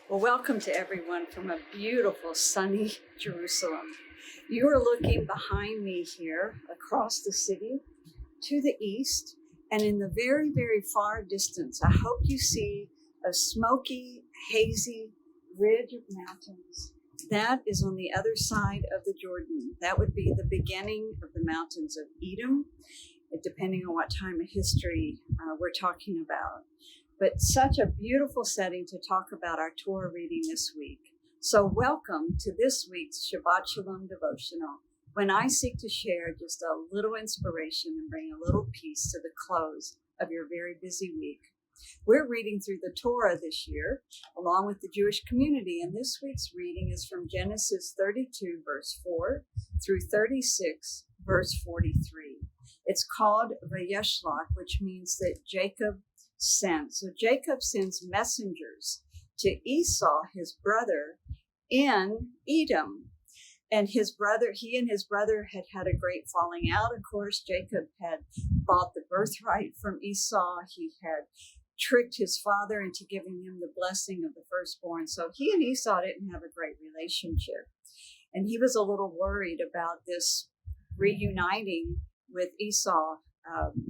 Well, welcome to everyone from a beautiful, sunny Jerusalem. You are looking behind me here across the city to the east, and in the very, very far distance, I hope you see a smoky, hazy ridge of mountains. That is on the other side of the Jordan. That would be the beginning of the mountains of Edom, depending on what time of history we're talking about. But such a beautiful setting to talk about our Torah reading this week. So welcome to this week's Shabbat Shalom devotional, when I seek to share just a little inspiration and bring a little peace to the close of your very busy week. We're reading through the Torah this year, along with the Jewish community, and this week's reading is from Genesis 32, verse 4, through 36, verse 43. It's called Vayeshlach, which means that Jacob sent. So Jacob sends messengers to Esau, his brother, in Edom. And he and his brother had a great falling out. Of course, Jacob had bought the birthright from Esau. He had tricked his father into giving him the blessing of the firstborn. So he and Esau didn't have a great relationship. And he was a little worried about this reuniting with Esau.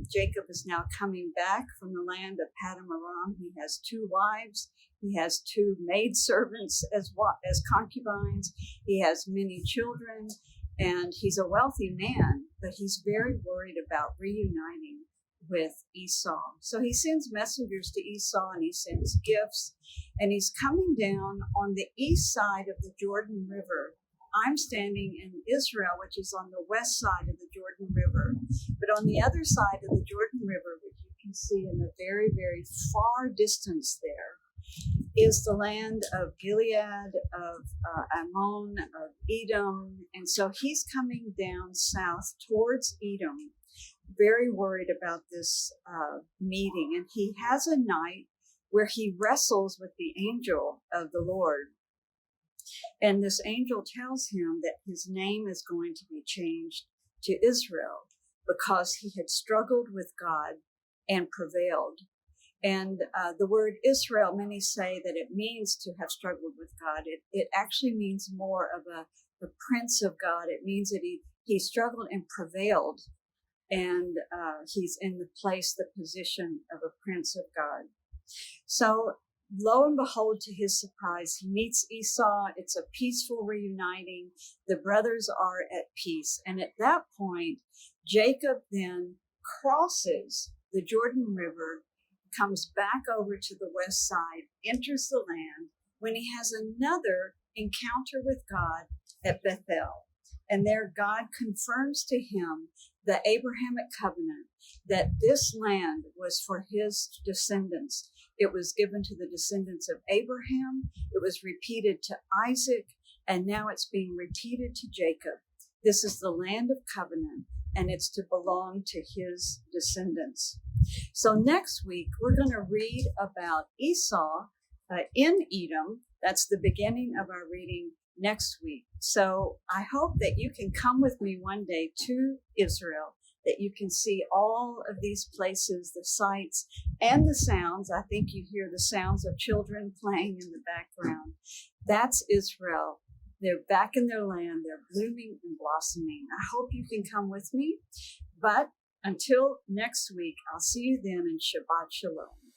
Jacob is now coming back from the land of Padam Aram. He has 2 wives. He has 2 maidservants as concubines. He has many children, and he's a wealthy man, but he's very worried about reuniting with Esau. So he sends messengers to Esau, and he sends gifts, and he's coming down on the east side of the Jordan River. I'm standing in Israel, which is on the west side of the Jordan River. But on the other side of the Jordan River, which you can see in the very, very far distance there, is the land of Gilead, of Ammon, of Edom. And so he's coming down south towards Edom, very worried about this meeting. And he has a night where he wrestles with the angel of the Lord. And this angel tells him that his name is going to be changed to Israel because he had struggled with God and prevailed. And the word Israel, many say that it means to have struggled with God. It actually means more of the prince of God. It means that he struggled and prevailed. And he's in the position of a prince of God. So lo and behold, to his surprise, he meets Esau. It's a peaceful reuniting. The brothers are at peace. And at that point, Jacob then crosses the Jordan River, comes back over to the west side, enters the land, when he has another encounter with God at Bethel. And there God confirms to him the Abrahamic covenant that this land was for his descendants. It was given to the descendants of Abraham. It was repeated to Isaac, and now it's being repeated to Jacob. This is the land of covenant, and it's to belong to his descendants. So next week, we're going to read about Esau in Edom. That's the beginning of our reading next week. So I hope that you can come with me one day to Israel, that you can see all of these places, the sights and the sounds. I think you hear the sounds of children playing in the background. That's Israel. They're back in their land. They're blooming and blossoming. I hope you can come with me. But until next week, I'll see you then in Shabbat Shalom.